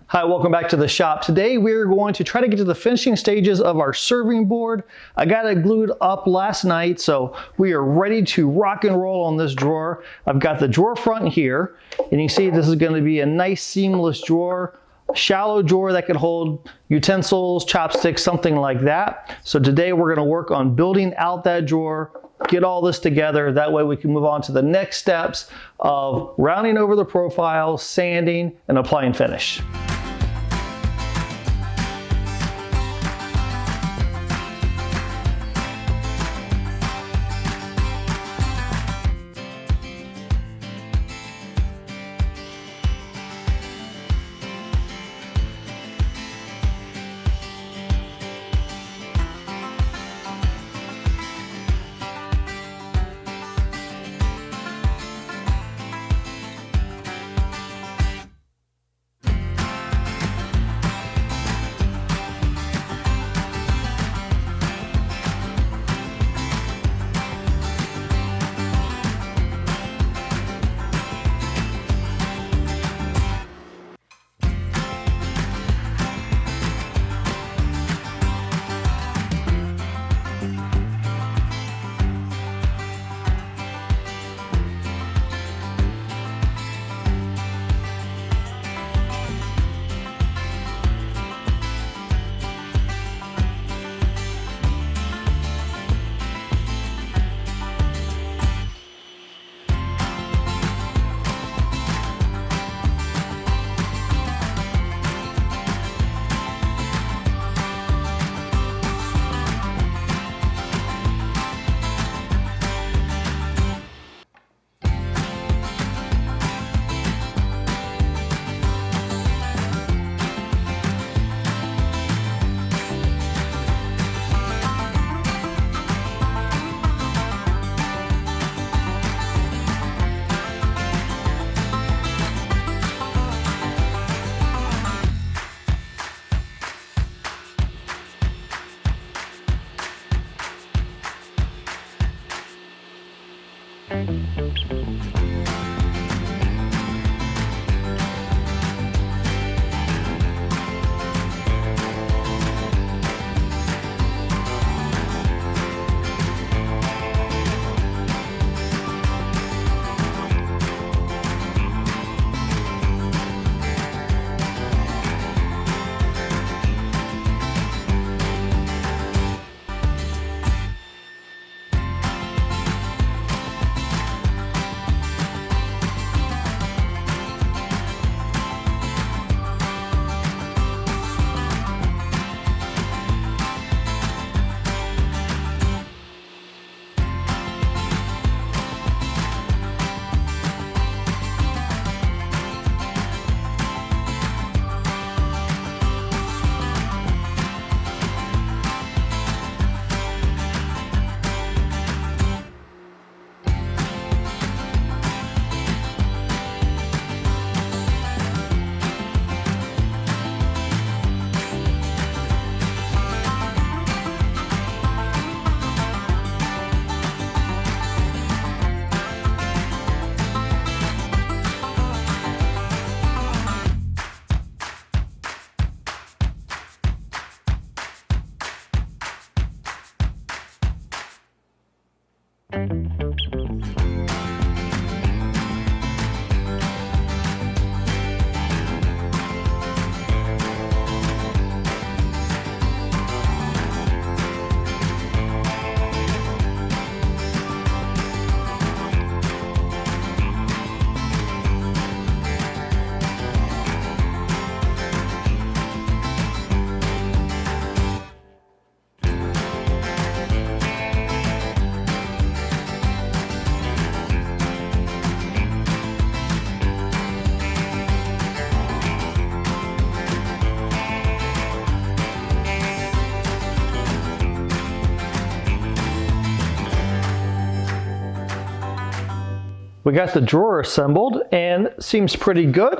Hi, welcome back to the shop. Today we're going to try to get to the finishing stages of our serving board. I got it glued up last night, so we are ready to rock and roll on this drawer. I've got the drawer front here, and you can see this is going to be a nice seamless drawer, shallow drawer that can hold utensils, chopsticks, something like that. So today we're going to work on building out that drawer, get all this together. That way we can move on to the next steps of rounding over the profile, sanding, and applying finish. We got the drawer assembled and seems pretty good.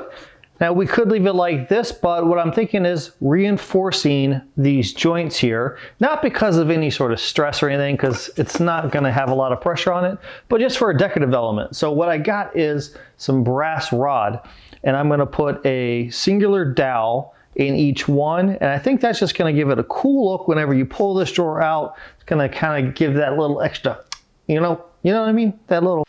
Now we could leave it like this, but what I'm thinking is reinforcing these joints here, not because of any sort of stress or anything, because it's not gonna have a lot of pressure on it, but just for a decorative element. So what I got is some brass rod, and I'm gonna put a singular dowel in each one, and I think that's just gonna give it a cool look whenever you pull this drawer out. It's gonna kind of give that little extra, you know what I mean? That little.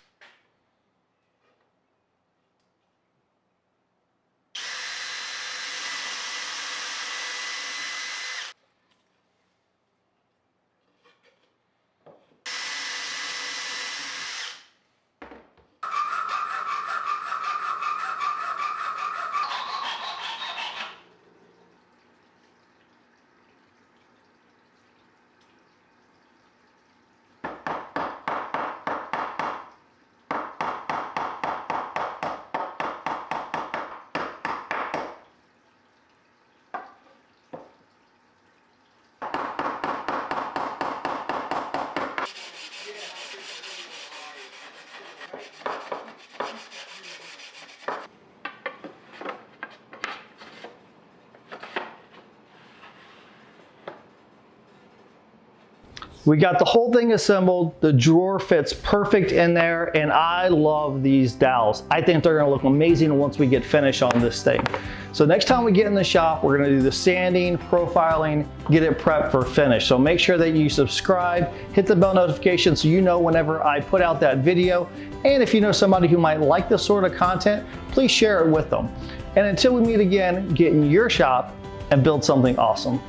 We got the whole thing assembled. The drawer fits perfect in there, and I love these dowels. I think they're gonna look amazing once we get finished on this thing. So next time we get in the shop, we're gonna do the sanding, profiling, get it prepped for finish. So make sure that you subscribe, hit the bell notification so you know whenever I put out that video. And if you know somebody who might like this sort of content, please share it with them. And until we meet again, get in your shop and build something awesome.